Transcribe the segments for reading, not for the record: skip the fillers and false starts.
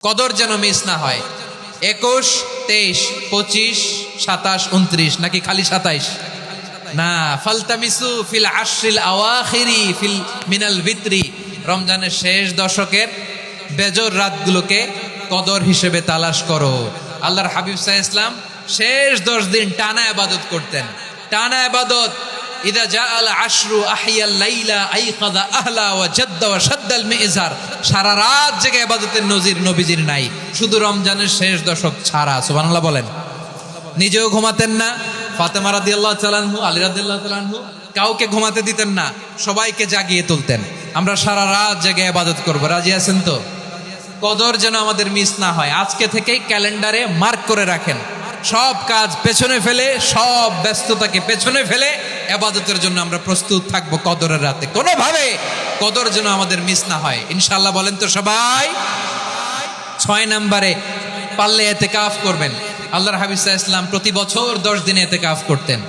কদর যেন মিস না হয়। 21, 23, 25, 27, 29 নাকি খালি 27? না, ফালতামিসু ফিল আশরিল আওয়াখিরি ফিল মিনাল ভিতরি, রমজানের শেষ দশকের বেজর রাতগুলোকে কদর হিসেবে তালাশ করো। আল্লাহর হাবিব সাল্লাল্লাহু আলাইহি ওয়াসাল্লাম শেষ 10 দিন টানা ইবাদত করতেন, টানা ইবাদত। ইদা জাআল আশরু আহিয়াল লাইলা আইকাযা আহলা ওয়া জাদ্দা ওয়া শাদ্দাল মিজার। সারা রাত জেগে ইবাদতের নজির নবীজির নাই, শুধু রমজানের শেষ দশক ছাড়া। সুবহানাল্লাহ বলেন। নিজেও ঘুমাতেন না, ফাতেমা রাদিয়াল্লাহু তাআলা আনহু, আলী রাদিয়াল্লাহু তাআলা আনহু কাউকে ঘুমাতে দিতেন না, সবাইকে জাগিয়ে তুলতেন। আমরা সারা রাত জেগে ইবাদত করব, রাজি আছেন তো? কদর যেন আমাদের মিস না হয়। আজকে থেকেই ক্যালেন্ডারে মার্ক করে রাখেন, সব কাজ পেছনে ফেলে, সব ব্যস্ততাকে পেছনে ফেলে ইবাদতের জন্য আমরা প্রস্তুত থাকবো কদরের রাতে। কোনোভাবে কদর যেন আমাদের মিস না হয়, ইনশাআল্লাহ বলেন তো সবাই। 6 নম্বরে পারলে ইতিকাফ করবেন। আল্লাহর হাবিব সাল্লাল্লাহু আলাইহি ওয়াসাল্লাম প্রতি বছর 10 দিন ইতিকাফ করতেন।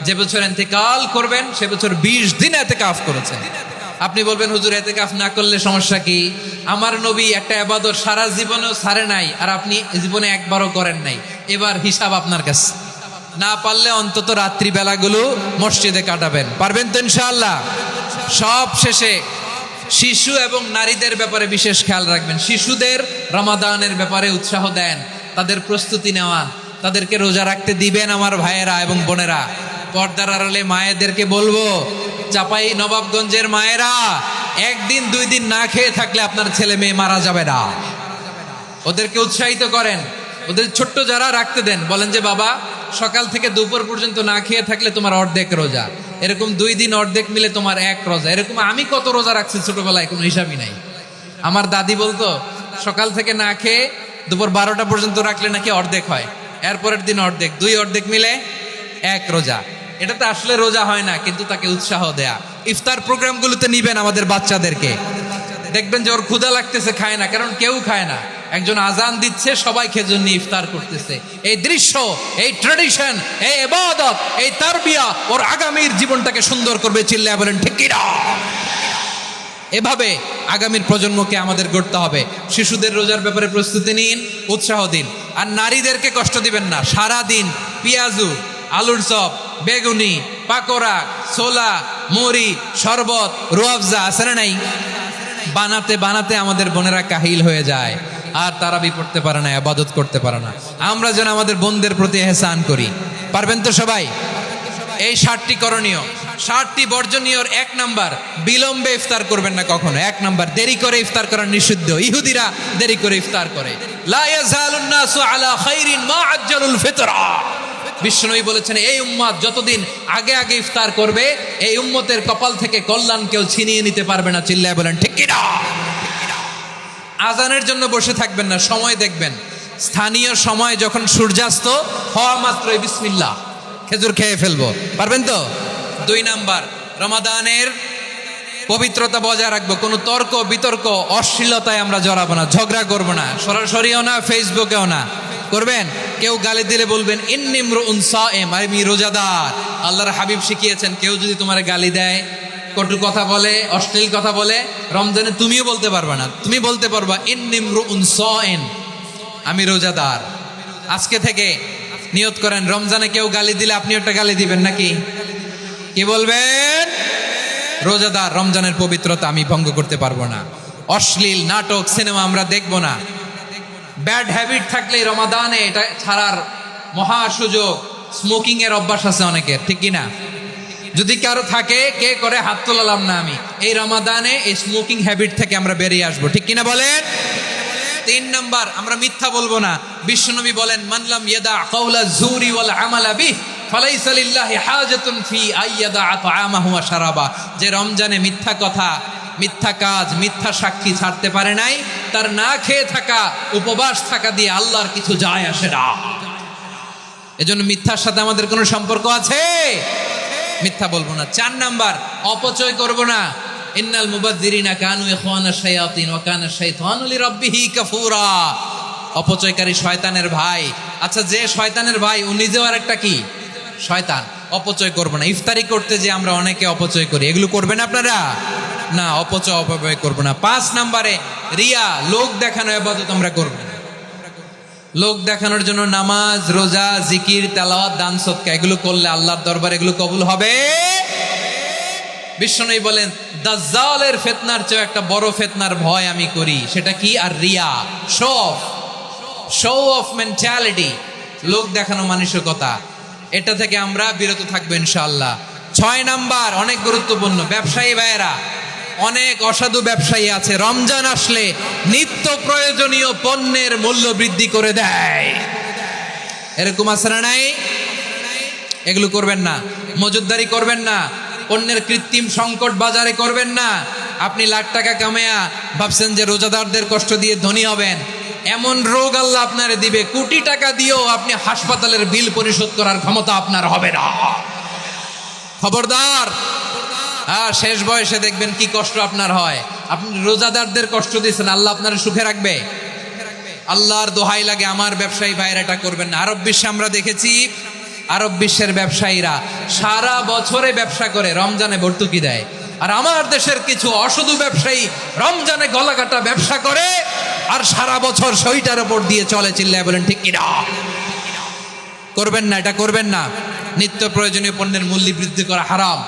যে বছর ইন্তেকাল করবেন সে বছর 20 দিন ইতিকাফ করেছেন। আপনি বলবেন হুজুর ইতিকাফ না করলে সমস্যা কি? আমার নবী একটা ইবাদত সারা জীবনেও ছাড়ে নাই, আর আপনি জীবনে একবারও করেন নাই। এবার হিসাব আপনার কাছে। না পারলে অন্তত রাত্রি বেলাগুলো মসজিদে কাটাবেন, পারবেন তো ইনশাআল্লাহ? সব শেষে শিশু এবং নারীদের ব্যাপারে বিশেষ খেয়াল রাখবেন। শিশুদের রমাদানের ব্যাপারে উৎসাহ দেন, তাদের প্রস্তুতি নেওয়ান, তাদেরকে রোজা রাখতে দিবেন। আমার ভাইয়েরা এবং বোনেরা, পর্দার আড়ালে মায়েদেরকে বলবো, চাপাই নবাবগঞ্জের মায়েরা, 1 দিন 2 দিন না খেয়ে থাকলে আপনার ছেলে মেয়ে মারা যাবে না। ওদেরকে উৎসাহিত করেন, ওদের ছোট্ট যারা রাখতে দেন, বলেন যে বাবা সকাল থেকে দুপুর পর্যন্ত না খেয়ে থাকলে তোমার অর্ধেক রোজা, এরকম 2 দিন অর্ধেক মিলে তোমার 1 রোজা। এরকম আমি কত রোজা রাখছি ছোটবেলায়, কোনো হিসাবই নাই। আমার দাদি বলতো সকাল থেকে না খেয়ে দুপুর 12টা পর্যন্ত রাখলে নাকি অর্ধেক হয়, এরপরের দিন অর্ধেক, 2 অর্ধেক মিলে 1 রোজা। এটা তো আসলে রোজা হয় না, কিন্তু তাকে উৎসাহ দেয়া। ইফতার প্রোগ্রামগুলোতে নিবেন আমাদের বাচ্চাদেরকে, দেখবেন যে ওর ক্ষুধা লাগতেছে, খায় না, কারণ কেউ খায় না। একজন আজান দিচ্ছে, সবাই খেজুর নিয়ে ইফতার করতেছে। এই দৃশ্য, এই ট্র্যাডিশন, এই ইবাদত, এই তারবিয়া ওর আগামীর জীবনটাকে সুন্দর করবে। চিল্লায়া বলেন ঠিক কি না? এভাবে আগামীর প্রজন্মকে আমাদের গড়তে হবে। শিশুদের রোজার ব্যাপারে প্রস্তুতি নিন, উৎসাহ দিন। আর নারীদেরকে কষ্ট দিবেন না। সারা দিন পেঁয়াজু, আলুর চপ, বেগুনি, পাকোড়া, ছোলা, মুড়ি, শরবত, রুয়াবজা আছে না নাই? বানাতে বানাতে আমাদের বোনেরা কাহিল হয়ে যায়, আর তারাবি পড়তে পারে না, ইবাদত করতে পারে না। আমরা যেন আমাদের বোনদের প্রতি ইহসান করি, পারবেন তো সবাই? এই 7টি করণীয়, 7টি বর্জনীয়। 1 নাম্বার, বিলম্বে ইফতার করবেন না কখনো। 1 নাম্বার, দেরি করে ইফতার করা নিষিদ্ধ। ইহুদিরা দেরি করে ইফতার করে। লা ইয়াজালুন নাসু আলা খাইরিন মা আজ্জালুল ফিতরা। বিশ্বনবী বলেছেন, এই উম্মত যতদিন আগে আগে ইফতার করবে, এই উম্মতের কপাল থেকে কল্যাণ কেউ ছিনিয়ে নিতে পারবে না। চিল্লায় বলেন ঠিক কি না? আজানের জন্য বসে থাকবেন না, সময় দেখবেন। স্থানীয় সময় যখন সূর্যাস্ত হওয়া মাত্রই বিসমিল্লাহ, খেজুর খেয়ে ফেলবো, পারবেন তো? 2 নাম্বার, রমাদানের পবিত্রতা বজায় রাখবো। কোনো তর্ক বিতর্ক অশ্লীলতায় আমরা জড়াবো না, ঝগড়া করবো না, সরাসরিও না, ফেসবুকেও না। করবেন কেউ গালি দিলে বলবেন ইন্নী ইমরুউন সায়েম, আমি রোজাদার। আল্লাহর হাবিব শিখিয়েছেন, কেউ যদি তোমার গালি দেয়, কটু কথা বলে, অশ্লীল কথা বলে, রমজানে তুমিও বলতে পারবে না। তুমি বলতে পারবা ইন্নী ইমরুউন সায়েম, আমি রোজাদার। আজকে থেকে নিয়ত করেন, রমজানে কেউ গালি দিলে আপনি একটা গালি দিবেন নাকি? কি বলবেন? রোজাদার, রমজানের পবিত্রতা আমি ভঙ্গ করতে পারবো না। অশ্লীল নাটক, সিনেমা আমরা দেখবো না। ব্যাড হ্যাবিট থাকলে রমাদানে এটা ছাড়ার মহা সুযোগ। স্মোকিং এর অভ্যাস আছে অনেকের, ঠিক কি না? যদি কারো থাকে, কে করে হাত তোলালাম না আমি। এই রমাদানে এই স্মোকিং হ্যাবিট থেকে আমরা বেরিয়ে আসবো, ঠিক কিনা বলেন? 3 নাম্বার, আমরা মিথ্যা বলবো না। বিশ্বনবী বলেন, মানলাম ইয়াদা কাওলা যুরি ওয়াল আমালা বিহি ফালাইসা লিল্লাহি হাজাতুন ফি আইয়াদা তাআমাহু ওয়া শারাবা। যে রমজানে মিথ্যা কথা, মিথ্যা কাজ, মিথ্যা সাক্ষী ছাড়তে পারে নাই, তার না খেয়ে থাকা, উপবাস থাকা দিয়ে আল্লাহর কিছু যায় আসে না। এজন্য মিথ্যার সাথে আমাদের কোনো সম্পর্ক আছে? মিথ্যা বলবো না। 4 নাম্বার, অপচয় করব না। ইন্নাল মুবাযযিরিনা কানু ইখওয়ানাশ শায়াতিন ওয়া কানা শাইতানু লিরাব্বিহি কাফুরা। অপচয়কারী শয়তানের ভাই। আচ্ছা, যে শয়তানের ভাই ও নিজেও আরেকটা কি? শয়তান। অপচয় করব না। ইফতারি করতে যে আমরা অনেকে অপচয় করি, এগুলো করবেন আপনারা না। অপচয় অপব্যয় করব না। 5 নাম্বারে, রিয়া, লোক দেখানো ইবাদত আমরা করব না। লোক দেখানোর জন্য নামাজ, রোজা, জিকির, তেলাওয়াত, দান, সদকা এগুলো করলে আল্লাহর দরবারে এগুলো কবুল হবে? বিশ্বনবী বলেন, দাজ্জালের ফিতনার চেয়ে একটা বড় ফিতনার ভয় আমি করি, সেটা কি? আর রিয়া, শো অফ মেন্টালিটি, লোক দেখানো মানসিকতা। এটা থেকে আমরা বিরত থাকবো ইনশাআল্লাহ। 6 নাম্বার, অনেক গুরুত্বপূর্ণ, ব্যবসায়ী ভাইয়েরা, অনেক অসাধু ব্যবসায়ী আছে রমজান আসলে নিত্য প্রয়োজনীয় পণ্যের মূল্য বৃদ্ধি করে দেয়। এরকম আছে না নাই? এগুলো করবেন না, মজুদদারি করবেন না, পণ্যের কৃত্রিম সংকট বাজারে করবেন না। আপনি লাখ টাকা কামায়া ভাবছেন যে রোজাদারদের কষ্ট দিয়ে ধনী হবেন, এমন রোগ আল্লাহ আপনারে দিবে, কোটি টাকা দিয়েও আপনি হাসপাতালের বিল পরিশোধ করার ক্ষমতা আপনার হবে না। খবরদার। শেষ বয়সে দেখবেন কি কষ্ট আপনার হয়। আপনি রোজাদারদের কষ্ট দিয়েছেন, আল্লাহ আপনার সুখে রাখবে? আল্লাহর দোহাই লাগে আমার ব্যবসায়ী ভাইয়েরা এটা করবেন না। আরব বিশ্বে আমরা দেখেছি, আরব বিশ্বের ব্যবসায়ীরা সারা বছরে ব্যবসা করে, রমজানে ভর্তুকি দেয়। আর আমার দেশের কিছু অসাধু ব্যবসায়ী রমজানে গলাকাটা ব্যবসা করে আর সারা বছর সইটার উপর দিয়ে চলে। চিল্লায় বলেন ঠিক কিনা? করবেন না, এটা করবেন না। নিত্য প্রয়োজনীয় পণ্যের মূল্য বৃদ্ধি করা হারাম,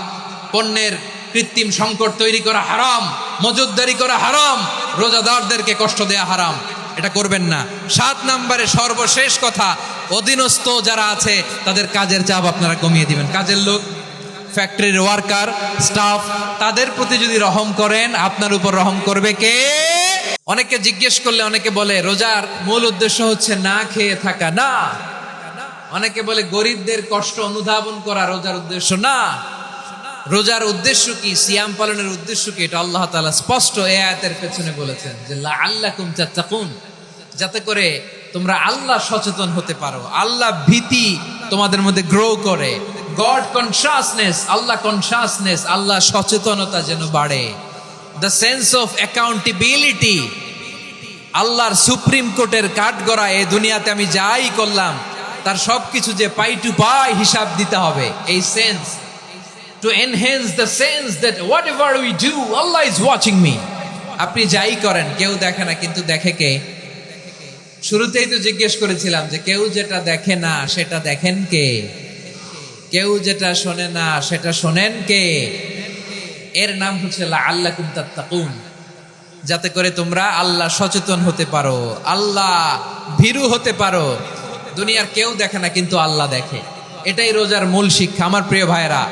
পণ্যের কৃত্রিম সংকট তৈরি করা হারাম, মজুদদারি করা হারাম, রোজাদারদেরকে কষ্ট দেয়া হারাম, এটা করবেন না। 7 নম্বরে সর্বশেষ কথা, অধীনস্থ যারা আছে তাদের কাজের চাপ আপনারা কমিয়ে দিবেন। কাজের লোক, ফ্যাক্টরির ওয়ার্কার, স্টাফ, তাদের প্রতি যদি রহম করেন, আপনার উপর রহম করবে কে? অনেকে জিজ্ঞেস করলে অনেকে বলে রোজার মূল উদ্দেশ্য হচ্ছে না খেয়ে থাকা। না। অনেকে বলে গরিবদের কষ্ট অনুধাবন করা রোজার উদ্দেশ্য। না। রোজার উদ্দেশ্য কি? সিয়াম পালনের উদ্দেশ্য কি? এটা আল্লাহ তাআলা স্পষ্ট এই আয়াতের পেছনে বলেছেন যে লাআল্লাকুম তাত্তাকুন, যাতে করে তোমরা আল্লাহ সচেতন হতে পারো, আল্লাহ ভীতি তোমাদের মধ্যে গ্রো করে, গড কনশাসনেস, আল্লাহ কনশাসনেস, আল্লাহ সচেতনতা যেন বাড়ে, দ্য সেন্স অফ অ্যাকাউন্টেবিলিটি, আল্লাহর সুপ্রিম কোর্টের কাঠগড়া এই দুনিয়াতে আমি যাই করলাম তার সবকিছু যে পাই টু পাই হিসাব দিতে হবে, এই sense, to enhance the sense that whatever we do, Allah is watching me. আপনি যাই করেন কেউ দেখে না, কিন্তু দেখে কে? শুরুতেই তো জিজ্ঞেস করেছিলাম যে কেউ যেটা দেখে না সেটা দেখেন কে? কেউ যেটা শোনে না সেটা শোনেন কে? এর নাম হচ্ছে লাআল্লাকুম তাত্তাকুন, যাতে করে তোমরা আল্লাহ সচেতন হতে পারো, আল্লাহ ভীরু হতে পারো। দুনিয়ার কেউ দেখে না, কিন্তু আল্লাহ দেখে। এটাই রোজার মূল শিক্ষা। আমার প্রিয় ভাইরা,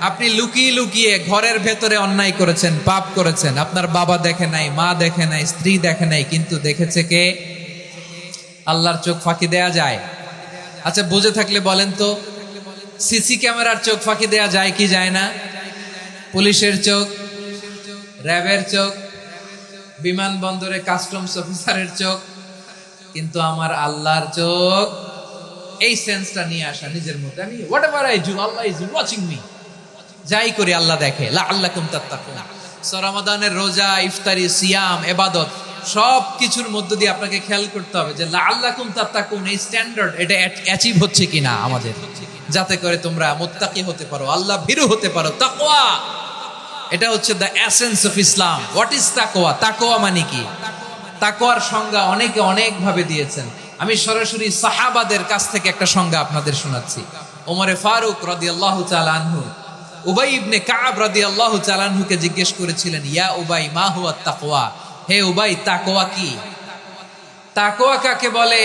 আপনি লুকিয়ে লুকিয়ে ঘরের ভেতরে অন্যায় করেছেন, পাপ করেছেন, আপনার বাবা দেখে নাই, মা দেখে নাই, স্ত্রী দেখে নাই, কিন্তু দেখেছে কে? আল্লাহর চোখ ফাঁকি দেয়া যায়? আচ্ছা, বুঝে থাকলে বলেন তো, সিসি ক্যামেরার চোখ ফাঁকি দেয়া যায় কি যায় না? পুলিশের চোখ, র্যাবের চোখ, বিমানবন্দরে কাস্টমস অফিসারের চোখ, কিন্তু আমার আল্লাহর চোখ। এই সেন্সটা নিয়ে আসা নিজের মধ্যে, আমি whatever I do, Allah is watching me, যাই করি আল্লাহ দেখে। লাআল্লাকুম তাত্তাকুন। রমাদানের রোজা, ইফতারি, সিয়াম, ইবাদত সব কিছুর মধ্য দিয়ে আপনাকে খেয়াল করতে হবে যে লাআল্লাকুম তাত্তাকুন এই স্ট্যান্ডার্ড এটা অ্যাচিভ হচ্ছে কিনা আমাদের, যাতে করে তোমরা মুত্তাকি হতে পারো, আল্লাহ ভীরু হতে পারো। তাকওয়া, এটা হচ্ছে the essence of Islam. What is তাকওয়া? তাকওয়া মানে কি? তাকওয়ার সংজ্ঞা অনেকে অনেক ভাবে দিয়েছেন। আমি সরাসরি সাহাবাদের কাছ থেকে একটা সংজ্ঞা আপনাদের শোনাচ্ছি। ওমরে ফারুক রাদিয়াল্লাহু তাআলা আনহু উবাই ইবনে কাব রাদিয়াল্লাহু তাআলা আনহুকে জিজ্ঞেস করেছিলেন, ইয়া উবাই মা হুয়া তাকওয়া, হে উবাই তাকওয়া কি? তাকওয়া কাকে বলে?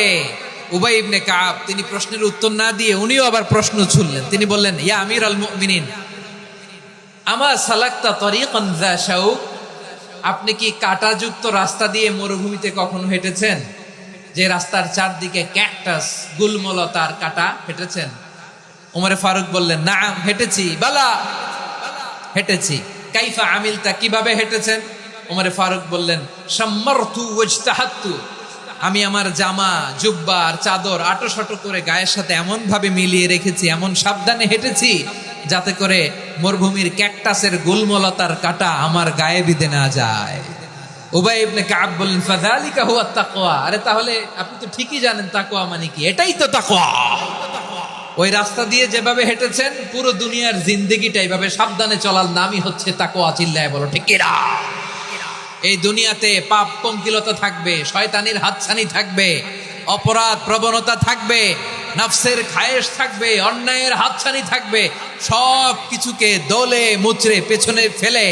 উবাই ইবনে কাব তিনি প্রশ্নের উত্তর না দিয়ে উনিও আবার প্রশ্ন ছুড়লেন। তিনি বললেন, ইয়া আমিরাল মুমিনিন, আমা সালাকতা তরিকান যা শাউক, আপনি কি কাঁটাযুক্ত রাস্তা দিয়ে মরুভূমিতে কখনো হেঁটেছেন? যে রাস্তার চারদিকে ক্যাকটাস, গুলমলতার কাঁটা, হেঁটেছেন? ওমরে ফারুক বললেন, নাম, হেঁটেছি। বালা, হেঁটেছি। কাইফা আমিলতা, কিভাবে হেঁটেছেন? ওমরে ফারুক বললেন, শাম্মারতু ওয়াজতাহাতু, আমি আমার জামা, জুব্বা আর চাদর আটোসাটো করে গায়ের সাথে এমন ভাবে মিলিয়ে রেখেছি, এমন সাবধানে হেঁটেছি যাতে করে মরুভূমির ক্যাকটাসের গুলমলতার কাঁটা আমার গায়ে বিঁধে না যায়। উবাই ইবনে কাব বললেন, ফাযালিকা হুয়া তাকওয়া, আরে তাহলে আপনি তো ঠিকই জানেন তাকওয়া মানে কি, এটাই তো তাকওয়া। ওই রাস্তা দিয়ে যেভাবে হেঁটেছেন পুরো দুনিয়ার জিন্দেগিটা এইভাবে সাবধানে চলার নামই হচ্ছে তাকওয়া। চিল্লায় বলো ঠিক কিনা? এই দুনিয়াতে পাপ পঙ্কিলতা থাকবে, শয়তানির হাতছানি থাকবে, অপরাধ প্রবণতা থাকবে, নফসের খায়েশ থাকবে, অন্যায়ের হাতছানি থাকবে, সব কিছুকে দলে মুচড়ে পেছনে ফেলে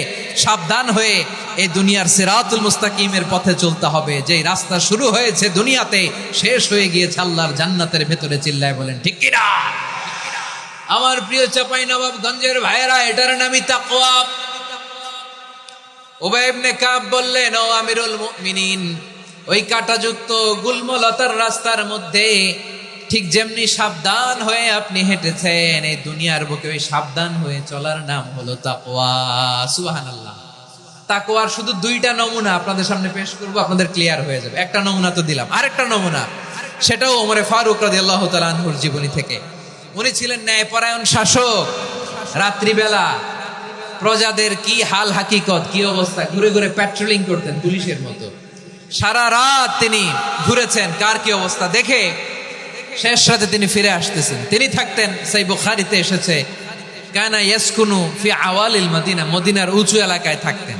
সাবধান হয়ে এই দুনিয়ার সিরাতুল মুস্তাকিমের পথে চলতে হবে। যেই রাস্তা শুরু হয়েছে দুনিয়াতে, শেষ হয়ে গিয়েছে আল্লাহর জান্নাতের ভেতরে। চিল্লায় বলেন ঠিক কিনা? আমার প্রিয় চাঁপাইনবাবগঞ্জের ভাইয়েরা, এটার নামই তাকওয়া। উবাই ইবনে কাব বললেন, ও আমিরুল মুমিনিন, ওই কাঁটাযুক্ত গুল্মলতার রাস্তার মধ্যে ঠিক যেমনি সাবধান হয়ে আপনি হেঁটেছেন, এই দুনিয়ার বুকে ওই সাবধান হয়ে চলার নাম হলো তাকওয়া। সুবহানাল্লাহ। তাকওয়ার শুধু দুইটা নমুনা আপনাদের সামনে পেশ করব, আপনাদের ক্লিয়ার হয়ে যাবে। একটা নমুনা তো দিলাম, আরেকটা নমুনা, সেটাও ওমরে ফারুক রাদিয়াল্লাহু তাআলা আনহুর জীবনী থেকে। উনি ছিলেন ন্যায়পরায়ণ শাসক। রাত্রিবেলা প্রজাদের কি হাল হাকিকত, কি অবস্থা, ঘুরে ঘুরে প্যাট্রোলিং করতেন পুলিশের মতো। সারা রাত তিনি ঘুরেছেন কার কি অবস্থা দেখে, শেষ রাতে তিনি ফিরে আসতেছেন। তিনি থাকতেন, সেই বুখারীতে এসেছে, কানা ইয়াসকুনু ফি আওয়ালিল মদিনা, মদিনার উঁচু এলাকায় থাকতেন।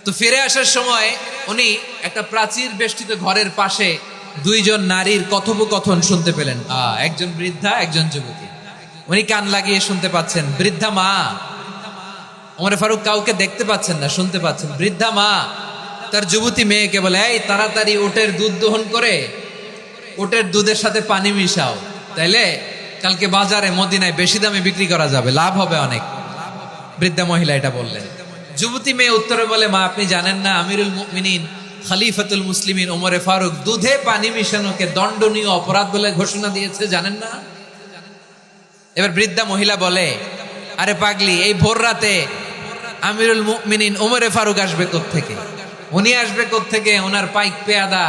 তো ফিরে আসার সময় উনি একটা প্রাচীর বেষ্টিত ঘরের পাশে দুইজন নারীর কথোপকথন শুনতে পেলেন। একজন বৃদ্ধা, একজন যুবতী। উনি কান লাগিয়ে শুনতে পাচ্ছেন। বৃদ্ধা মা, ওমর ফারুক কাউকে দেখতে পাচ্ছেন না, শুনতে পাচ্ছেন। বৃদ্ধা মা তার যুবতী মেয়েকে বলে, এই তাড়াতাড়ি উটের দুধ দহন করে উটের দুধের সাথে পানি মিশাও, তাইলে কালকে বাজারে মদিনায় বেশি দামে বিক্রি করা যাবে, লাভ হবে অনেক। বৃদ্ধা মহিলা এটা বললেন। যুবতী মেয়ে উত্তরে বলে, মা আপনি জানেন না আমিরুল মুমিনিন খলিফাতুল মুসলিমিন ওমরে ফারুক দুধে পানি মিশানোকে দণ্ডনীয় অপরাধ বলে ঘোষণা দিয়েছে, জানেন না? এবার বৃদ্ধা মহিলা বলে, আরে পাগলি, এই ভোর রাতে আমিরুল মুমিনিন ওমরে ফারুক আসবে কোত্থেকে? উনি আসবে কোত্থেকে? ওনার পাইক পেয়াদা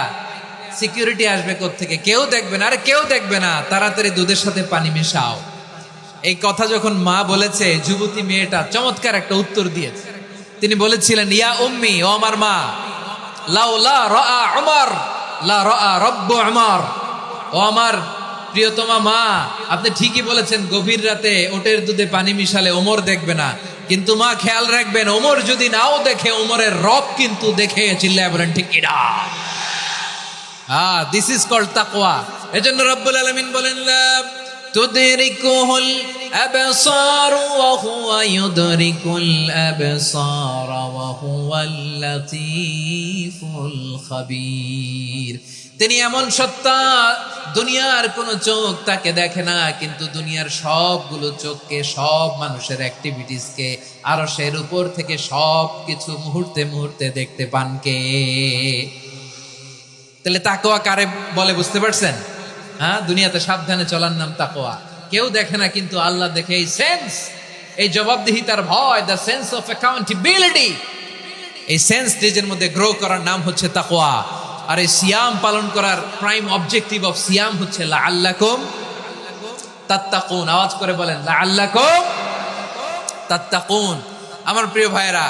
সিকিউরিটি আসবে কোত্থেকে? কেউ দেখবে না। আরে কেউ দেখবে না, তাড়াতাড়ি দুধের সাথে পানি মেশাও। এই কথা যখন মা বলেছে, যুবতী মেয়েটা চমৎকার একটা উত্তর দিয়েছে। তিনি বলেছিলেন, ইয়া উম্মি, ও আমার মা, লাউলা রাআ উমর লা রাআ রব্বু উমর। ও আমার প্রিয়তমা মা, আপনি ঠিকই বলেছেন, গভীর রাতে ওটের দুধে পানি মিশালে ওমর দেখবে না, কিন্তু মা খেয়াল রাখবেন, ওমর যদি নাও দেখে, ওমরের রব কিন্তু দেখে। চিল্লায় বলেন ঠিক কিনা? দিস ইজ কল্ড তাকওয়া। এজন্য রব্বুল আলামিন বলেন, লা তুদরিকুহুল আবসার ওয়া হুয়া ইউদরিকুল আবসার ওয়া হুয়াল লাতীফুল খাবীর। তিনি এমন সত্তা, দুনিয়ার কোনো চোখ তাকে দেখে না, কিন্তু দুনিয়ার সবগুলো চোখকে, সব মানুষের অ্যাক্টিভিটিসকে আরশের উপর থেকে সব কিছু মুহূর্তে মুহূর্তে দেখতে পান কে? তাহলে তাকওয়া কারে বলে বুঝতে পারছেন? দুনিয়াতে সাবধানে চলার নাম তাকওয়া। কেউ দেখে না, কিন্তু আল্লাহ দেখে। এই সেন্স, এই জবাবদিহিতার ভয়, দ্য সেন্স অফ অ্যাকাউন্টেবিলিটি, এই সেন্স নিজের মধ্যে গ্রো করার নাম হচ্ছে তাকওয়া। আর এই সিয়াম পালন করার প্রাইম অবজেক্টিভ অফ সিয়াম হচ্ছে লাআল্লাকুম তাত্তাকুন। আওয়াজ করে বলেন, লাআল্লাকুম তাত্তাকুন। আমার প্রিয় ভাইরা,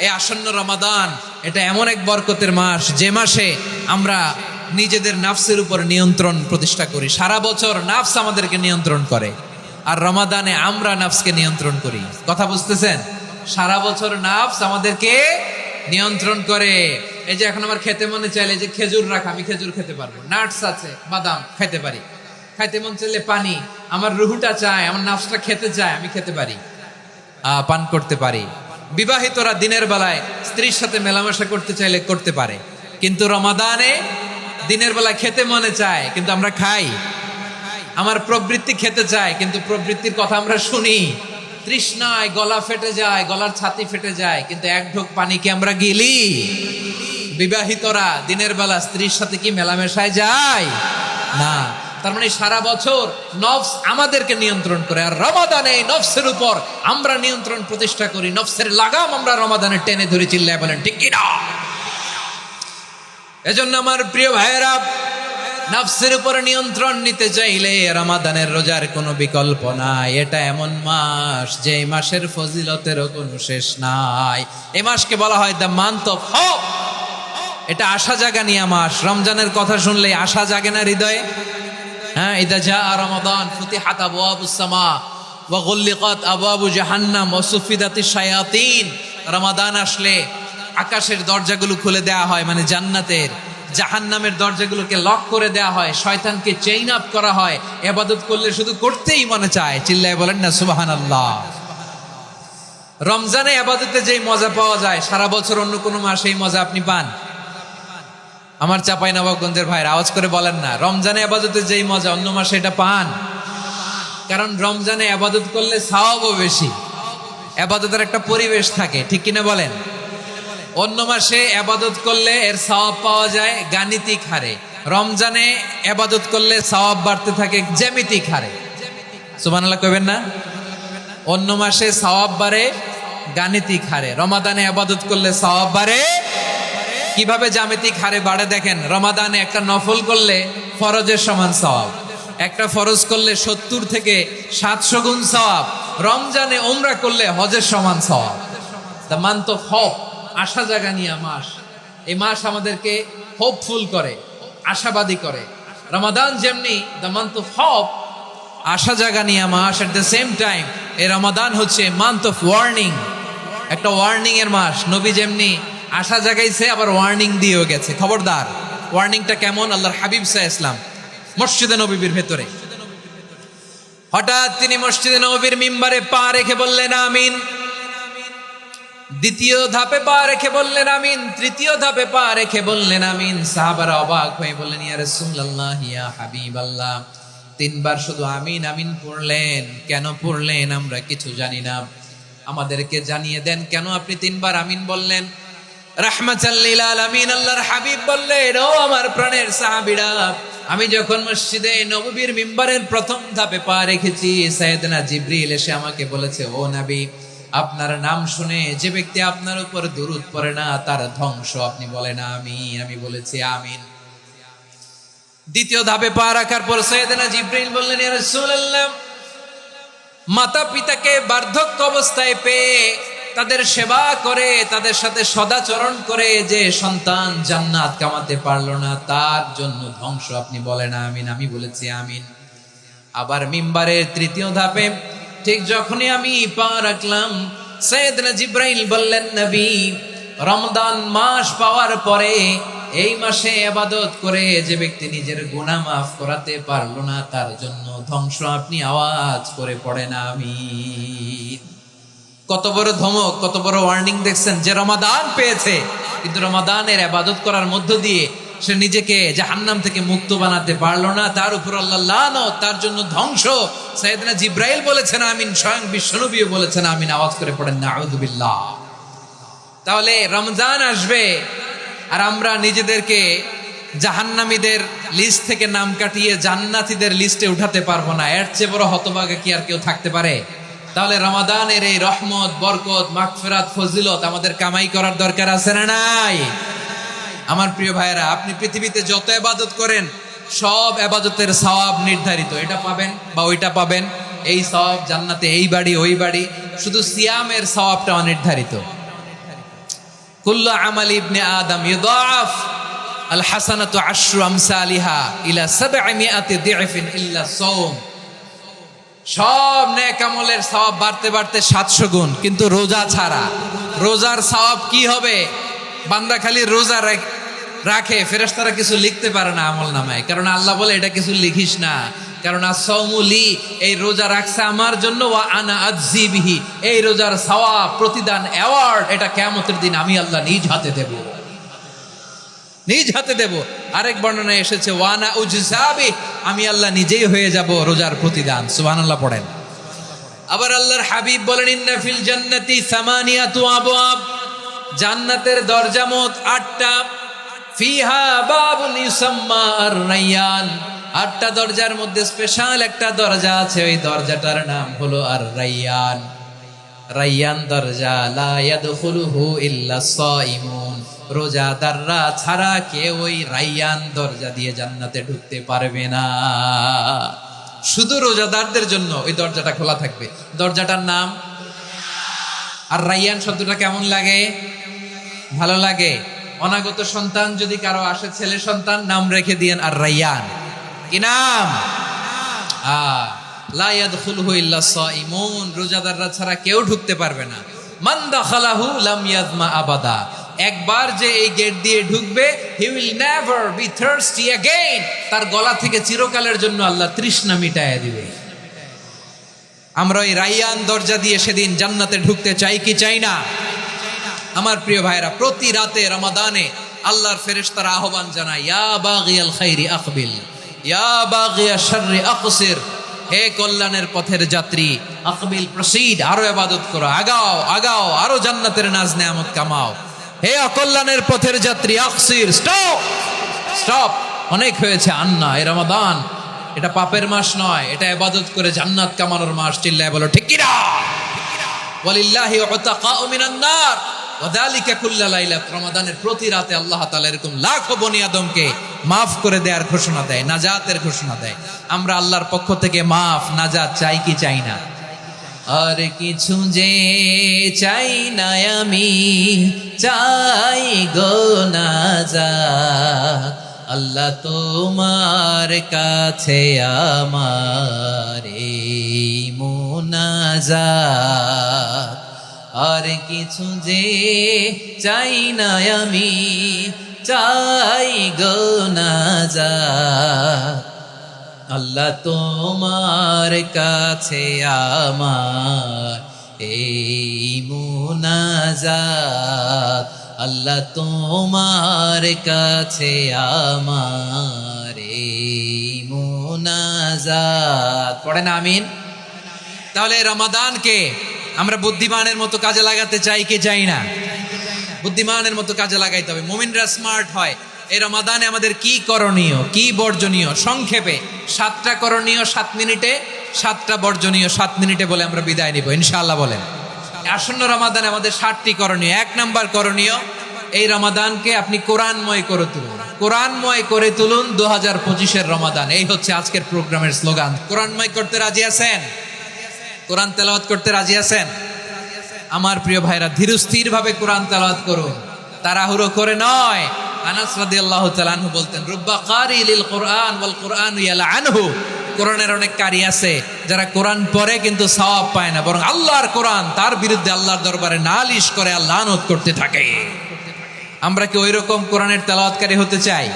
এই আসন্ন রমাদান, এটা এমন এক বরকতের মাস, যে মাসে আমরা নিজেদের নাফসের উপর নিয়ন্ত্রণ প্রতিষ্ঠা করি। সারা বছর নাফস আমাদেরকে নিয়ন্ত্রণ করে, আর রমাদানে আমরা নাফসকে নিয়ন্ত্রণ করি। কথা বুঝতেছেন? সারা বছর নাফস আমাদেরকে নিয়ন্ত্রণ করে। এই যে এখন আমার খেতে মনে চাইলে যে খেজুর রাখা, আমি খেজুর খেতে পারবো, নাটস আছে, বাদাম খেতে পারি। খাইতে মন চাইলে পানি, আমার রুহুটা চায়, আমার নাফসটা খেতে চায়, আমি খেতে পারি, পান করতে পারি। বিবাহিতরা দিনের বেলায় স্ত্রীর সাথে মেলামেশা করতে চাইলে করতে পারে, কিন্তু রমাদানে দিনের বেলায় খেতে মনে চায়, কিন্তু আমরা খাই। আমার প্রবৃত্তি খেতে চায়, কিন্তু প্রবৃত্তির কথা আমরা শুনি। তৃষ্ণায় গলা ফেটে যায়, গলার ছাতি ফেটে যায়, কিন্তু এক ঢোক পানি কি আমরা গিলি? বিবাহিতরা দিনের বেলা স্ত্রীর সাথে কি মেলামেশায় যায়? না। তার মানে সারা বছর নফস আমাদেরকে নিয়ন্ত্রণ করে, আর রমাদানে নফসের উপর আমরা নিয়ন্ত্রণ প্রতিষ্ঠা করি। নফসের লাগাম আমরা রমাদানে টেনে ধরে। চিল্লায় বলেন ঠিক কিনা? এজন্য আমার প্রিয় ভাইয়েরা, নফসের উপর নিয়ন্ত্রণ নিতে চাইলে রমাদানের রোজার কোনো বিকল্প নাই। এটা এমন মাস, যে মাসের ফজিলতেরও কোনো শেষ নাই। এই মাসকে বলা হয় দ্য মান্থ অফ হোপ। এটা আশা জাগানিয়া মাস। রমজানের কথা শুনলে আশা জাগে না হৃদয়ে? ইদা জাআ রমাদান ফুতিহাত আবওয়াবুস সামা ওয়া গুল্লিকাত আবওয়াবু জাহান্নাম ওয়া সুফিদাতিশ শায়াতিন। রমাদান আসলে আকাশের দরজাগুলো খুলে দেয়া হয়, মানে জান্নাতের। জাহান্নামের দরজাগুলোকে লক করে দেওয়া হয়, শয়তানকে চেইন আপ করা হয়, ইবাদত করলে শুধু করতেই মনে চায়। চিল্লায় বলেন না সুবহানাল্লাহ। রমজানে ইবাদতে যেই মজা পাওয়া যায় সারা বছর অন্য কোনো মাসে এই মজা আপনি পান? আমার চাঁপাইনবাবগঞ্জের ভাইরা আওয়াজ করে বলেন না, রমজানে ইবাদতে যেই মজা অন্য মাসে এটা পান? কারণ রমজানে ইবাদত করলে সওয়াবও বেশি, ইবাদতের একটা পরিবেশ থাকে, ঠিক কিনা বলেন? অন্য মাসে ইবাদত করলে এর সওয়াব পাওয়া যায় গাণিতিক হারে, রমজানে ইবাদত করলে সওয়াব বাড়তে থাকে জ্যামিতিক হারে। সুবহানাল্লাহ কইবেন না? অন্য মাসে সওয়াব বাড়ে গাণিতিক হারে, রমাদানে ইবাদত করলে সওয়াব বাড়ে কিভাবে জ্যামিতিক হারে বাড়ে দেখেন। রমাদানে একটা নফল করলে ফরজের সমান সওয়াব, একটা ফরজ করলে 70 থেকে 700 গুণ সওয়াব, রমজানে উমরা করলে হজের সমান সওয়াব। দ্য মান্থ অফ হোপ, আশা জাগানিয়া মাস। এই মাস আমাদেরকে হোপফুল করে, আশাবাদী করে। রমাদান যেমনি দ্য মান্থ অফ হোপ, আশা জাগানিয়া মাস, এট দ্য সেম টাইম এই রমাদান হচ্ছে মান্থ অফ ওয়ার্নিং, একটা ওয়ার্নিং এর মাস। নবী যেমনি আশা জাগাইছে আবার ওয়ার্নিং দিয়েও গেছে, খবরদার। ওয়ার্নিংটা কেমন? আল্লাহর হাবিব সাল্লাল্লাহু আলাইহি ওয়াসাল্লাম মসজিদে নববীর ভেতরে হঠাৎ তিনি মসজিদে নববীর মিম্বারে পা রেখে বললেন আমিন। দ্বিতীয় ধাপে পা রেখে বললেন আমিন, তৃতীয় ধাপে পা রেখে বললেন আমিন। সাহাবারা অবাক হয়ে বললেন ইয়া রাসূলুল্লাহ, ইয়া হাবিবাল্লাহ, 3 বার শুধু আমিন আমিন পড়লেন, কেন পড়লেন আমরা কিছু জানি না, আমাদেরকে জানিয়ে দেন কেন আপনি 3 বার আমিন বললেন। রাহমাতাল লিল আলামিন আল্লাহর হাবিব বললেন, ও আমার প্রাণের সাহাবীরা, আমি যখন মসজিদে নববীর মিম্বারের প্রথম ধাপে পা রেখেছি, সাইয়েদনা জিবরিল এসে আমাকে বলেছে, ও নবী, আপনার নাম শুনে যে ব্যক্তি আপনার উপর দুরূদ পড়ে না তার ধ্বংস। আপনি বলেন আমিন। আমি বলেছি আমিন। দ্বিতীয় ধাপে পা রাখার পর সাইয়েদনা জিবরিল বললেন, ইয়া রাসূলুল্লাহ, মাতা পিতাকে বার্ধক্য অবস্থায় পেয়ে তাদের সেবা করে, তাদের সাথে সদাচরণ করে যে সন্তান জান্নাত কামাতে পারলো না তার জন্য ধ্বংস। আপনি বলেন আমিন। আমি বলেছি আমিন। আবার মিম্বারের তৃতীয় ধাপে ঠিক যখনই আমি পা রাখলাম, সাইয়েদনা জিবরাইল বললেন, নবী, রমজান মাস পাওয়ার পরে এই মাসে ইবাদত করে যে ব্যক্তি নিজের গুনাহ মাফ করাতে পারলো না তার জন্য ধ্বংস। আপনি আওয়াজ করে পড়েন আমিন। কত বড় ধমক, কত বড় ওয়ার্নিং দেখছেন। যে রমাদান পেয়েছে কিন্তু রমাদানের ইবাদত করার মধ্য দিয়ে সে নিজেকে জাহান্নাম থেকে মুক্ত বানাতে পারলো না, তার উপর আল্লাহ লানত, তার জন্য ধ্বংস। সাইয়েদনা জিবরাইল বলেছেন আমিন, স্বয়ং বিশ্বনবীও বলেছেন আমিন। আওয়াজ করে পড়েন নাউযু বিল্লাহ। তাহলে রমজান আসবে আর আমরা নিজেদেরকে জাহান্নামীদের লিস্ট থেকে নাম কাটিয়ে জান্নাতীদের লিস্টে উঠাতে পারবো না। এর চেয়ে বড় হতভাগা কি আর কেউ থাকতে পারে? তাহলে রমাদানের এই রহমত, বরকত, মাগফিরাত, ফজিলত আমাদের কামাই করার দরকার আছে না নাই? আমার প্রিয় ভাইরা, আপনি পৃথিবীতে যত ইবাদত করেন সব ইবাদতের সওয়াব নির্ধারিত। এটা পাবেন বা ওইটা পাবেন, এই সওয়াব জান্নাতে, এই বাড়ি ওই বাড়ি। শুধু সিয়ামের সওয়াবটা অনির্ধারিত। কুল্লু আমালি ইবনে আদম ইউদাআফ আল হাসানাতু আশরু আমসালিহা ইলা 700 দি'ফিন ইল্লা সাওম। সব নেক আমলের সওয়াব বাড়তে বাড়তে 700 গুণ, কিন্তু রোজা ছাড়া। রোজার সওয়াব কি হবে? বান্দা খালি রোজা রাখে, ফেরেশতারা কিছু লিখতে পারে না আমল নামায়, কারণ আল্লাহ বলে এটা কিছু লিখিস না, কারণ আস-সাওমু লি, এই রোজা রাখছে আমার জন্য, ওয়া আনা আজজি বিহি, এই রোজার সওয়াব, প্রতিদান, অ্যাওয়ার্ড এটা কিয়ামতের দিন আমি আল্লাহ নিজ হাতে দেব, নিজ হাতে দেব। আরেক বর্ণনায় এসেছে ওয়ানা উজজাবি, আমি আল্লাহ নিজেই হয়ে যাব রোজার প্রতিদান। সুবহানাল্লাহ পড়েন। আবার আল্লাহর হাবিব বলেন, ইন্না ফিল জান্নাতি সামানিয়াতু আবওয়াব, জান্নাতের দরজা মোট 8টা। ফিহা বাবুন ইউসাম্মা আর-রায়্যান, 8টা দরজার মধ্যে স্পেশাল একটা দরজা আছে, ওই দরজাটার নাম হলো আর-রায়্যান। রায়্যান দরজা, লা ইয়াদখুলুহু ইল্লা সাইমুন, রোজাদাররা ছাড়া কেউ ওই রায়্যান দরজা দিয়ে জান্নাতে ঢুকতে পারবে না। শুধু রোজাদারদের জন্য ওই দরজাটা খোলা থাকবে। দরজাটার নাম আর রায়্যান। শব্দটা কেমন লাগে? ভালো লাগে। অনাগত সন্তান যদি কারো আসে, ছেলে সন্তান, নাম রেখে দিয়েন আর রায়্যান। কি নাম? লা ইয়াদখুলুহু ইল্লা সাইমুন, রোজাদাররা ছাড়া কেউ ঢুকতে পারবে না। মান দাখালাহু লাম ইয়াজমা আবাদা, একবার যে এই গেট দিয়ে ঢুকবে, he will never be thirsty again. তার গলা থেকে চিরকালের জন্য আল্লাহ তৃষ্ণা মিটায়া দিবে। আমরা ওই রাইয়ান দরজা দিয়ে সেদিন জান্নাতে ঢুকতে চাই কি চাই না? আমার প্রিয় ভাইরা, প্রতি রাতে রমাদানে আল্লাহর ফেরেশতারা আহ্বান জানায়, ইয়া বাগিয়াল খাইরি আকবিল, ইয়া বাগিয়াশ শাররি আকসির। হে কল্যাণের পথের যাত্রী, আকবিল প্রসিড, আরো ইবাদত করো, আগাও আগাও, আরো জান্নাতের নাজ নেয়ামত কামাও। হে অকল্যাণের পথের যাত্রী, আকসির, স্টপ স্টপ, অনেক হয়েছে। আন্না, এ রমাদান এটা পাপের মাস নয়, এটা ইবাদত করে জান্নাত কামানোর মাস। চিল্লায় বলো ঠিক কিনা? ওয়ালিল্লাহি উতাকাউ মিনান নার ওয়াযালিকা কুল্লা লাইলা। রমাদানের প্রতি রাতে আল্লাহ তাআলা এরকম লাখো বনি আদমকে মাফ করে দেওয়ার ঘোষণা দেয়, নাজাতের ঘোষণা দেয়। আমরা আল্লাহর পক্ষ থেকে মাফ, নাজাত চাই কি চাই না? আর কিছু যে চাই না আমি, চাই গো নাজাত। আল্লাহ তোমার কাছে আমার এই মুনাজাত। আর কিছু যে চাই না আমি, চাই গো নাজাত। আল্লাহ তোমার কাছে আমার এই মুনাজাত। আল্লাহ তোমার কাছে আমার এই মুনাজাত। পড়েন আমিন। তাহলে রমাদানকে আমরা বুদ্ধিমানের মতো কাজে লাগাতে চাই কি চাই না? বুদ্ধিমানের মতো কাজে লাগাইতে হবে। মুমিনরা স্মার্ট হয়। এই রমাদানে আমাদের কি করণীয়, কি বর্জনীয়? সংক্ষেপে 7টা করণীয় 7 মিনিটে, 7টা বর্জনীয় 7 মিনিটে বলে আমরা বিদায় নিব ইনশাআল্লাহ। বলেন, আসন্ন রমাদানে আমাদের 7টি করণীয়। 1 নাম্বার করণীয়, এই রমাদানকে আপনি কোরআনময় করে তুলুন। কোরআনময় করে তুলুন 2025-এর রমাদান। এই হচ্ছে আজকের প্রোগ্রামের স্লোগান। কোরআনময় করতে রাজি আছেন? কোরআন তেলাওয়াত করতে রাজি আছেন? আমার প্রিয় ভাইরা, ধীরস্থির ভাবে কোরআন তেলাওয়াত করুন, তাড়াহুড়ো করে নয়। আনাস রাদিয়াল্লাহু তাআলা আনহু বলতেন, রুব্বা কারি লিল কোরআন ওয়াল কোরআন ইয়ালআনহু। কোরআনের অনেক কারি আছে যারা কোরআন পড়ে কিন্তু সওয়াব পায় না, বরং আল্লাহর কোরআন তার বিরুদ্ধে আল্লাহর দরবারে নালিশ করে আর লানত করতে থাকে। আমরা কি ওই রকম কোরআনের তেলাওয়াতকারী হতে চাই?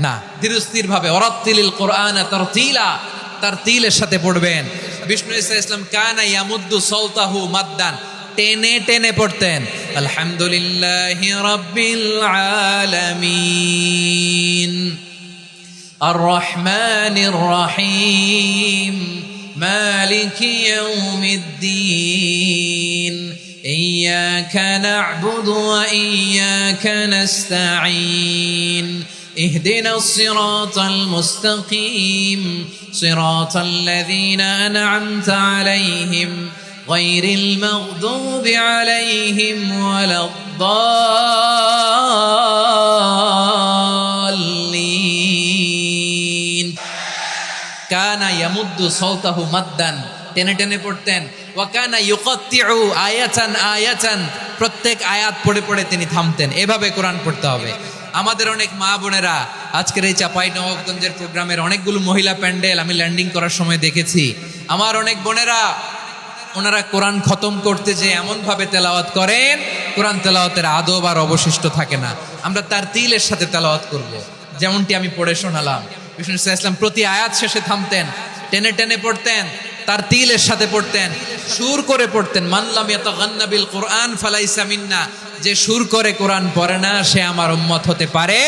না। ধীরস্থির ভাবে ওয়ারাত্তিলিল কোরআন তারতিলা, তারতিলের সাথে পড়বেন। বিষ্ণু ইসা ইসলাম কানা ইয়ামুদ্দু সাওতাহু মাদ্দান, টেনে টেনে পড়তেন। আলহামদুলিল্লাহি রাব্বিল আলামিন আর রহমানির রহিম মালিকি ইয়াউমিদ্দিন ইয়্যাকা না'বুদু ওয়া ইয়্যাকা নাস্তাঈন اهدنا الصراط المستقيم صراط الذين أنعمت عليهم غير المغضوب عليهم ولا الضالين كان يمد صوته مدا টেনে টেনে পড়তেন। ওয়াকানা ইউকাত্তিউ আয়াতান আয়াতান, প্রত্যেক আয়াত পড়ে পড়ে তিনি থামতেন। এভাবে কোরআন পড়তে হবে। আমাদের অনেক মা বোনেরা আজকের এই চাঁপাইনবাবগঞ্জের প্রোগ্রামের অনেকগুলো মহিলা প্যান্ডেল আমি ল্যান্ডিং করার সময় দেখেছি। আমার অনেক বোনেরা, ওনারা কোরআন খতম করতে যে এমনভাবে তেলাওয়াত করেন, কোরআন তেলাওয়াতের আদব আর অবশিষ্ট থাকে না। আমরা তার তিলের সাথে তেলাওয়াত করব, যেমনটি আমি পড়ে শোনালাম। বিষ্ণু ইসলাম প্রতি আয়াত শেষে থামতেন, টেনে টেনে পড়তেন, তার তিলের সাথে পড়তেন, সুর করে পড়তেন। মানলাম ইয়াতাগান্না বিল কোরআন ফালাইসা মিন্না, যে সুর করে কোরআন পড়ে না সে আমার উম্মত হতে পারে।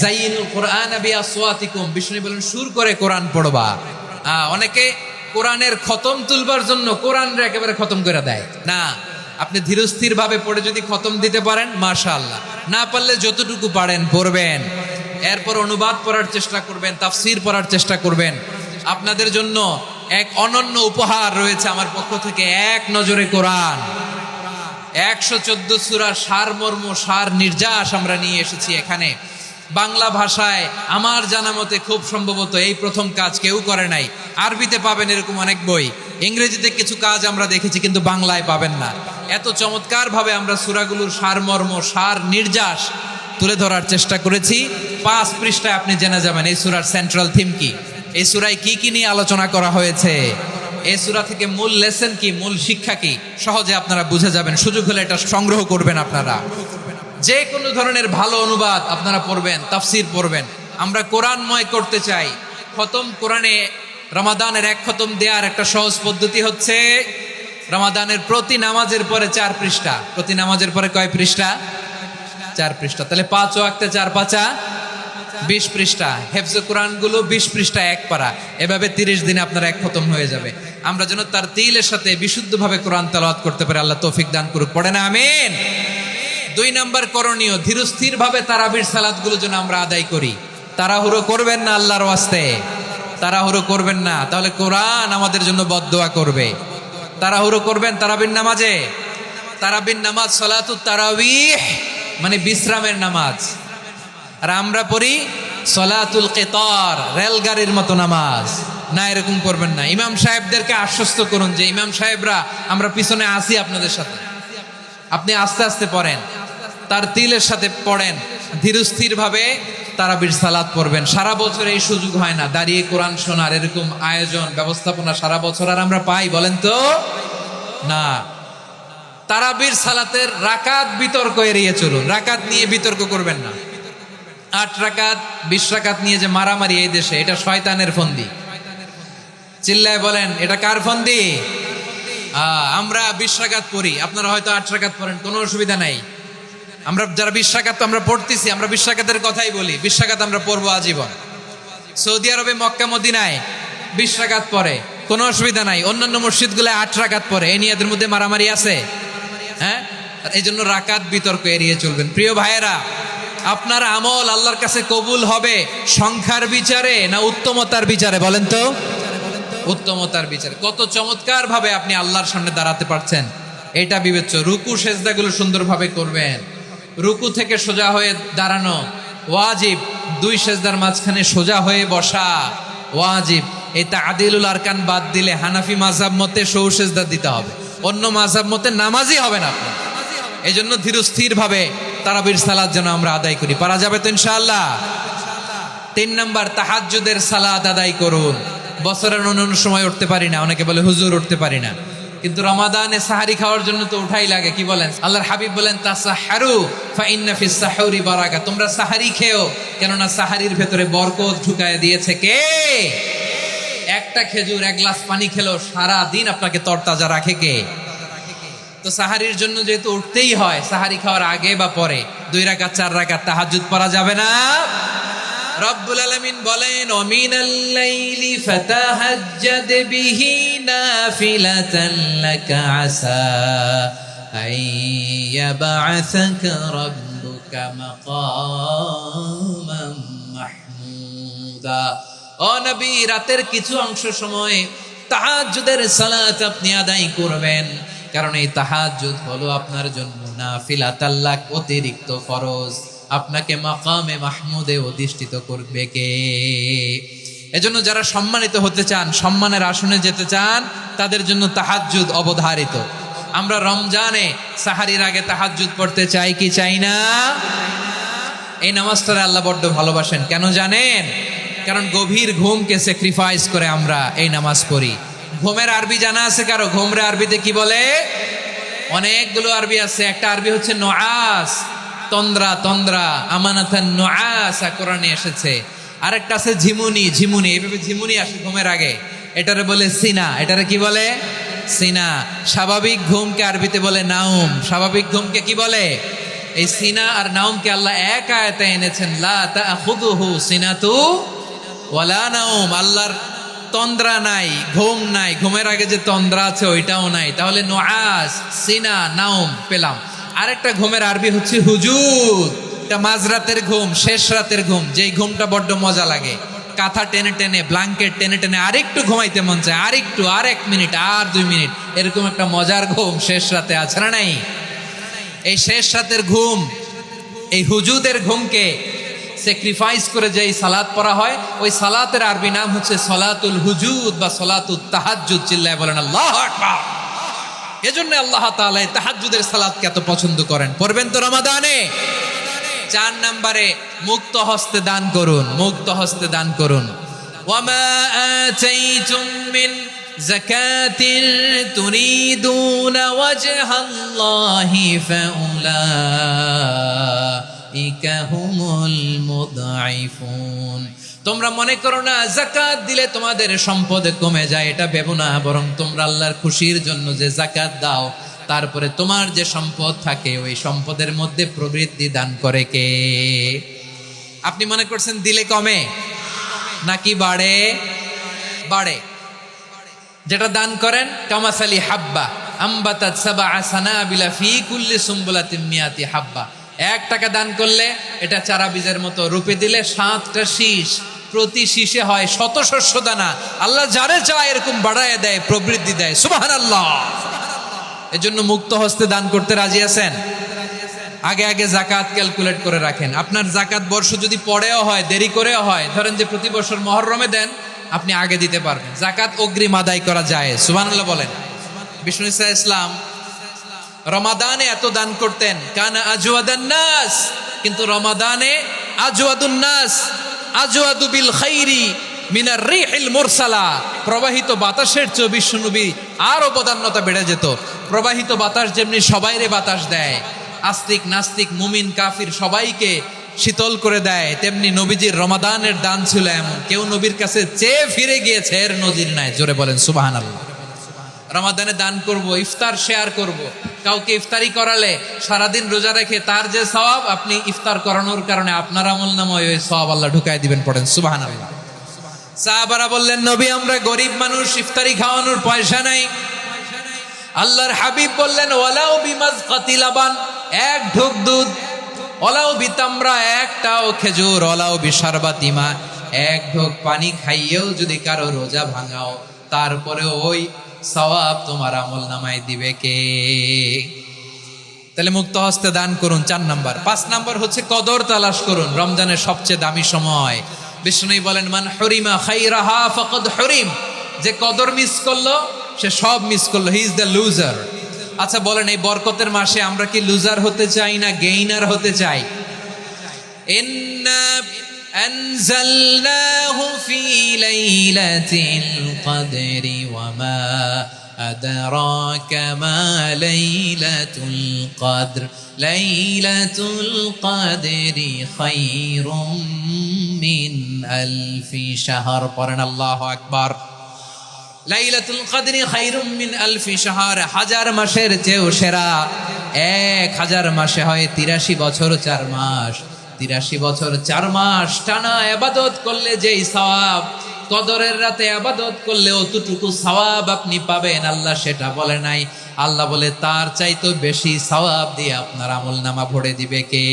যাইনুল কোরআন বিআসওয়াতিকুম, বিষ্ণু বলেন সুর করে কোরআন পড়বা। অনেকে কোরআনের খতম তুলবার জন্য কোরআনরে একেবারে খতম করে দেয়। না, আপনি ধীরস্থির ভাবে পড়ে যদি খতম দিতে পারেন মাশাআল্লাহ, না পারলে যতটুকু পারেন পড়বেন। এরপর অনুবাদ পড়ার চেষ্টা করবেন, তাফসীর পড়ার চেষ্টা করবেন। আপনাদের জন্য এক অনন্য উপহার রয়েছে আমার পক্ষ থেকে, এক নজরে কোরআন। 114 সূরার সারমর্ম, সার নির্যাস আমরা নিয়ে এসেছি এখানে। বাংলা ভাষায় আমার জানা মতে খুব সম্ভবত এই প্রথম কাজ কেউ করে নাই। আরবিতে পাবেন এরকম অনেক বই, ইংরেজিতে কিছু কাজ আমরা দেখেছি, কিন্তু বাংলায় পাবেন না। এত চমৎকার ভাবে আমরা সূরাগুলোর সারমর্ম, সার নির্যাস তুলে ধরার চেষ্টা করেছি। 5 পৃষ্ঠায় আপনি জেনে যাবেন এই সূরার সেন্ট্রাল থিম কি, এই সূরায় কি কি নিয়ে আলোচনা করা হয়েছে, এই সূরা থেকে মূল লেসন কি, মূল শিক্ষা কি সহজে আপনারা বুঝে যাবেন। সুযোগ হলে এটা সংগ্রহ করবেন আপনারা। যে কোনো ধরনের ভালো অনুবাদ আপনারা পড়বেন, তাফসির পড়বেন। আমরা কোরআনময় করতে চাই। খতম কোরআনে রমাদানের এক খতম দেওয়ার একটা সহজ পদ্ধতি হচ্ছে রমাদানের প্রতি নামাজের পরে 4 পৃষ্ঠা। প্রতি নামাজের পরে কয় পৃষ্ঠা? 4 পৃষ্ঠা। তাহলে 5 ওয়াক্তে 4 পাঁচা 20 পৃষ্ঠা। হেফজে কোরআনগুলো 20 পৃষ্ঠা এক পারা। এভাবে 30 দিনে আপনার এক খতম হয়ে যাবে। আমরা যেন তার তিলের সাথে বিশুদ্ধভাবে কোরআন তেলাওয়াত করতে পারি। আল্লাহ তৌফিক দান করুক। পড়ে না আমিন। 2 নাম্বার করণীয়, ধীরস্থিরভাবে তারাবির সালাতগুলো যেন আমরা আদায় করি। তাড়াহুড়ো করবেন না, আল্লাহর ওয়াস্তে তাড়াহুড়ো করবেন না, তাহলে কোরআন আমাদের জন্য বদদোয়া করবে। তাড়াহুড়ো করবেন তারাবির নামাজে। তারাবির নামাজ সালাতুত তারাবিহ মানে বিশ্রামের নামাজ। আর আমরা পড়ি সলাতুল কিতার, রেলগাড়ির মতো নামাজ। না, এরকম করবেন না। ইমাম সাহেবদেরকে আশ্বস্ত করুন যে ইমাম সাহেবরা আমরা পিছনে আসি আপনাদের সাথে, আপনি আস্তে আস্তে পড়েন, তার তিলের সাথে পড়েন, ধীরস্থির ভাবে তারাবির সালাত পড়বেন। সারা বছর এই সুযোগ হয় না দাঁড়িয়ে কোরআন শোনার, এরকম আয়োজন ব্যবস্থাপনা সারা বছর আর আমরা পাই বলেন তো না। তারাবির সালাতের রাকাত বিতর্ক এড়িয়ে চলুন। রাকাত নিয়ে বিতর্ক করবেন না। 8 রাকাত 20 রাকাত নিয়ে যে মারামারি এই দেশে, এটা শয়তানের ফন্দি। চিল্লায় বলেন এটা কার ফন্দি? আমরা 20 রাকাত পড়ি, আপনারা হয়তো 8 রাকাত পড়েন, কোনো অসুবিধা নাই। আমরা যারা 20 রাকাত আমরা পড়তেছি, আমরা 20 রাকাতের কথাই বলি। 20 রাকাত আমরা পড়বো আজীবন। সৌদি আরবে মক্কা মদিনায় 20 রাকাত পড়ে, কোনো অসুবিধা নাই। অন্যান্য মসজিদগুলোয় 8 রাকাত পড়ে। এই নিয়ে এদের মধ্যে মারামারি আছে? হ্যাঁ, এই জন্য রাকাত বিতর্ক এড়িয়ে চলবেন। প্রিয় ভাইয়েরা, আপনার আমল আল্লাহর কাছে কবুল হবে সংখ্যার বিচারে না উত্তমতার বিচারে? বলেন তো। উত্তমতার বিচারে। কত চমৎকার ভাবে আপনি আল্লাহর সামনে দাঁড়াতে পারছেন এটা বিবেচ্য। রুকু সেজদাগুলো সুন্দরভাবে করবেন। রুকু থেকে সোজা হয়ে দাঁড়ানো ওয়াজিব। 2 সেজদার মাঝখানে সোজা হয়ে বসা ওয়াজিব। এই তা'দিলুল আরকান বাদ দিলে হানাফি মাযহাব মতে সৌ সেজদা দিতে হবে, অন্য মাযহাব মতে নামাজই হবে না আপনার। এই জন্য ধীরস্থির ভাবে তারাবির সালাত যেন আমরা আদায় করি। পারা যাবে তো ইনশাআল্লাহ। 3 নাম্বার, তাহাজ্জুদের সালাত আদায় করুন। বছরের অন্য সময় উঠতে পারি না, অনেকে বলে হুজুর উঠতে পারি না, কিন্তু রমাদানে সাহারি খাওয়ার জন্য তো উঠাই লাগে। কি বলেন? আল্লাহর হাবিব বলেন তাসাহহারু ফা ইন্না ফিস সাহুরি বারাকা। তোমরা সাহারি খেও, কেননা সাহারির ভেতরে বরকত ঢুকায় দিয়েছে কে? একটা খেজুর, 1 গ্লাস পানি খেলো সারা দিন আপনাকে তরতাজা রাখে কে? তো সাহারির জন্য যেহেতু উঠতেই হয়, সাহারি খাওয়ার আগে বা পরে 2 রাকাত 4 রাকাত তাহাজ্জুদ পড়া যাবে না? রব্বুল আলামিন বলেন ওয়ামিনাল লাইলি ফাতাহাজ্জাদ বিহি নাফিলাতান লাকা আসা আইয়াবআসাকা রাব্বুকা মাকামান মাহমুদা। ও নবী, রাতের কিছু অংশ সময় তাহাজ্জুদের সালাত আপনি আদায় করবেন, কারণ এই তাহাজ্জুদ হলো আপনার জন্য নাফিলাতাল লাক, অতিরিক্ত ফরজ। আপনাকে মাকামে মাহমুদে অধিষ্ঠিত করবে কে? এজন্য যারা সম্মানিত হতে চান, সম্মানের আসনে যেতে চান, তাদের জন্য তাহাজ্জুদ অবধারিত। আমরা রমজানে সাহারির আগে তাহাজ্জুদ পড়তে চাই কি চাই না? এই নামাজটা আল্লাহ বড্ড ভালোবাসেন। কেন জানেন? কারণ গভীর ঘুমকে স্যাক্রিফাইস করে আমরা এই নামাজ পড়ি। ঘুমের আরবি জানা আছে কারো? ঘুমরে আরবিতে কি বলে? অনেকগুলো আরবি আছে। একটা আরবি হচ্ছে নুআস, তন্দ্রা, তন্দ্রা, আমানাতান নুআসা কোরআনে এসেছে। আরেকটা আছে ঝিমুনি, ঝিমুনি, এইভাবে ঝিমুনি আসে ঘুমের আগে, এটারে বলে সিনা। এটারে কি বলে? সিনা। স্বাভাবিক ঘুমকে আরবিতে বলে নাউম। স্বাভাবিক ঘুমকে কি বলে? এই সিনা আর নাউমকে আল্লাহ এক আয়াতে এনেছেন, লা তাখুযুহু সিনাতু ওয়ালা নাউম। আল্লাহর তন্দ্রা নাই, ঘুম নাই। ঘুমের আগে যে তন্দ্রা আছে ওইটাও নাই। তাহলে নুআস, সিনা, নাউম পেলাম। আরেকটা ঘুমের আরবি হচ্ছে হুজুদ। এটা মাঝরাতের ঘুম, শেষ রাতের ঘুম, যেই ঘুমটা বড্ড মজা লাগে। কাঁথা টেনে টেনে, ব্ল্যাঙ্কেট টেনে টেনে আরেকটু ঘুমাইতে মন চায়, আরেকটু, আর 1 মিনিট, আর 2 মিনিট, এরকম একটা মজার ঘুম শেষ রাতে আছে না নাই? এই শেষ রাতের ঘুম, এই হুজুদের ঘুমকে স্যাক্রিফাইস করে যেই সালাত পড়া হয়, ওই সালাতের আরবি নাম হচ্ছে সলাতুল হুজুদ বা সলাতুত তাহাজ্জুদ। চিল্লায় বলেন আল্লাহু আকবার। এজন্য আল্লাহ তাআলা এই তাহাজ্জুদের সালাতকে এত পছন্দ করেন। পড়বেন তো রমাদানে। 4 নম্বরে মুক্ত হস্তে দান করুন। মুক্ত হস্তে দান করুন। ওয়ামা আতাইতুম মিন যাকাতিন তুরিদুনা ওয়াজহাল্লাহি ফাউলাইকা হুমুল মুদঈফুন। তোমরা মনে করো না যাকাত দিলে তোমাদের সম্পদ কমে যায়, এটা ভেবো না, বরং তোমরা আল্লাহর খুশির জন্য যে যাকাত দাও, তারপরে তোমার যে সম্পদ থাকে ওই সম্পদের মধ্যে প্রবৃদ্ধি দান করে কে? আপনি মনে করছেন দিলে কমে নাকি বাড়ে? বাড়ে। যেটা দান করেন কামাসালি হাব্বা আম্বাতাত সাবআ সানাবিলা ফি কুল্লি সুম্বুলাতিন মিয়াতি হাব্বা। 1 টাকা দান করলে এটা চারা বীজের মতো, রূপে দিলে 7টা শীষ, প্রতি শীষে হয় 100 শস্য দানা। আল্লাহ যারে চায় এরকম বাড়ায় দেয়, প্রবৃদ্ধি দেয়। সুবহানাল্লাহ। এজন্য মুক্ত হস্তে দান করতে রাজি আছেন? আগে আগে যাকাত ক্যালকুলেট করে রাখেন। আপনার যাকাত বর্ষ যদি পরেও হয়, দেরি করেও হয়, ধরেন যে প্রতি বছর মুহররমে দেন, আপনি আগে দিতে পারবেন। যাকাত অগ্রিম আদায় করা যায়। সুবহানাল্লাহ বলেন। বিষ্ণু ইসা ইসলাম রমাদানে এত দান করতেন, কানা আজওয়াদান নাস, কিন্তু রমাদানে আজওয়াদুন নাস আজওয়াদু বিল খাইরি মিনার রিহিল মুরসালা। প্রবাহিত বাতাসের চেয়ে বিশ্বনবী আরো বদান্যতা বেড়ে যেত। প্রবাহিত বাতাস যেমনি সবাইরে বাতাস দেয়, আস্তিক নাস্তিক মুমিন কাফির সবাইকে শীতল করে দেয়, তেমনি নবীজির রমাদানের দান ছিল এমন, কেউ নবীর কাছে চেয়ে ফিরে গিয়েছে এর নজির নাই। জোরে বলেন সুবহানাল্লাহ। রমাদানে দান করব, ইফতার শেয়ার করব। কাউকে ইফতারি করালে সারাদিন রোজা রেখে তার যে সওয়াব, আপনি ইফতার করানোর কারণে আপনার আমলনামায় ওই সওয়াব আল্লাহ ঢুকায় দিবেন। পড়েন সুবহানাল্লাহ। সাহাবারা বললেন, নবী আমরা গরিব মানুষ, ইফতারি খাওয়ানোর পয়সা নাই। আল্লাহর হাবিব বললেন, ওয়ালাউ বিমাজকাতি লাবান, 1 ঢোক দুধ, ওয়ালাউ বিতামরা, 1টাও খেজুর, ওয়ালাউ বিশারবাতি মা, 1 ঢোক পানি খাইয়েও যদি কারো রোজা ভাঙাও, তারপরে ওই সওয়াব তোমার আমলনামায় দিবে কে? তাহলে মুক্ত হস্তে দান করুন, 4 নাম্বার। 5 নাম্বার হচ্ছে কদর তালাশ করুন। রমজানের সবচেয়ে দামি সময়। বিষ্ণু বলেন, মান হুরিমা খাইরাহা ফাকাদ হুরিম, যে কদর মিস করলো সে সব মিস করলো, হি ইজ দ্য লুজার। আচ্ছা বলেন, এই বরকতের মাসে আমরা কি লুজার হতে চাই না গেইনার হতে চাই? ইন্না আনজালনাহু ফি লাইলাতিল কদরি ওয়া মা আদরাকা মা লাইলাতুল কদর লাইলাতুল কদরি খায়রুম মিন আলফি শাহর। পড়েন আল্লাহু আকবার। লাইলাতুল কদরি খায়রুম মিন আলফি শাহর, 1000 মাসের চেয়েও সেরা। 1000 মাসে হয় 83 বছর 4 মাস। 83 বছর 4 মাস টানা ইবাদত করলে যেই সওয়াব, কদরের রাতে ইবাদত করলে অতটুকু সওয়াব আপনি পাবেন। আল্লাহ সেটা বলে নাই। আল্লাহ বলে তার চাইতে বেশি সওয়াব দিয়ে আপনার আমলনামা ভরে দিবে কে?